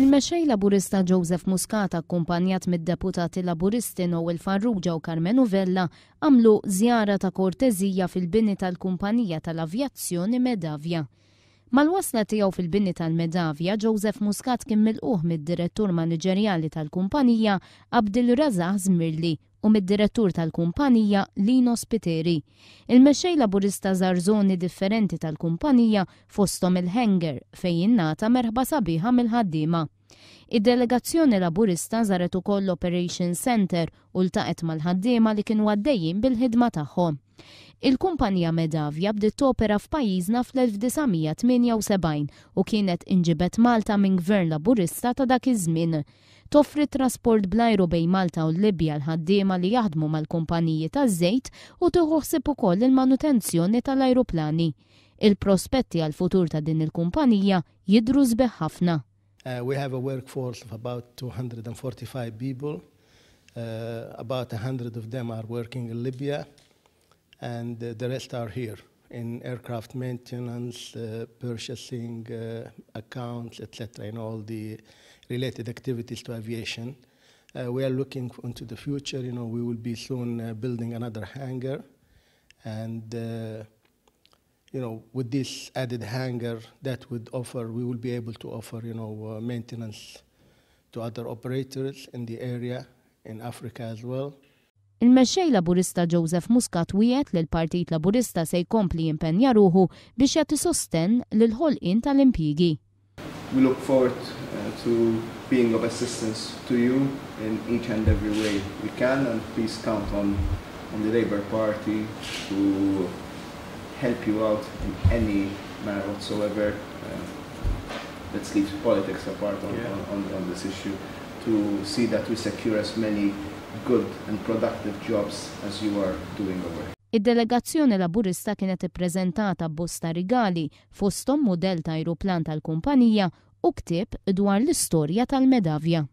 Il-mexxej Laburista Joseph Muscat akkumpanjat mid-deputati Laburisti Noel Farrugia u Carmenu Vella għamlu żjara ta' korteżija fil-bini tal-kumpanija tal-avjazzjoni Medavia. Mal-wasla tiegħu fil-bini tal-Medavia, Joseph Muscat kien milquh mid-direttur maniġerjali tal-kumpanija Abdilrazaq Żmirli u mid-direttur tal-kumpanija Lino Spiteri. Il-mexxej Laburista żar żoni differenti tal-kumpanija fosthom il-hangar fejn jingħata merħba sabiħa mill-ħaddiema. Id-delegazzjoni Laburista żaret ukoll l-Operation Center u ltaqet mal-ħaddiema li kienu għaddejjin bil-ħidma tagħhom. Il-kumpanija Medavia bdiet topera f'pajjiżna fl-1978 u kienet inġibet Malta minn Gvern Laburista ta' dak iż-żmien. Toffri trasport bl-ajru bejn Malta u Libja l-ħaddiema li jaħdmu mal-kumpaniji taż-żejt u tieħu ħsieb ukoll il-manutenzjoni tal-ajruplani. Il-prospetti għall-futur ta' din il-kumpanija jidhru sbeħ ħafna. We have a workforce of about 245 people. About 100 of them are working in Libya, and the rest are here in aircraft maintenance, purchasing, accounts, etc., and all the related activities to aviation. We are looking into the future. We will be soon building another hangar, and with this added hangar that would offer, we will be able to offer, maintenance to other operators in the area, in Africa as well. Il-mexxej Laburista Joseph Muscat wiegħed li l-Partit Laburista se jkompli jimpenja ruħu biex jagħti sostenn lil-ħolqien tal-impjiegi. We look forward to being of assistance to you in each and every way we can, and please count on the Labour Party to help you out in any manner whatsoever. Let's leave politics apart on this issue, to see that we secure as many good and productive jobs as you are doing over. Id-delegazzjoni Laburista kienet ippreżentata b'bosta rigali fosthom mudell ta' ajruplan tal-kumpanija u ktieb dwar l-istorja tal-Medavia.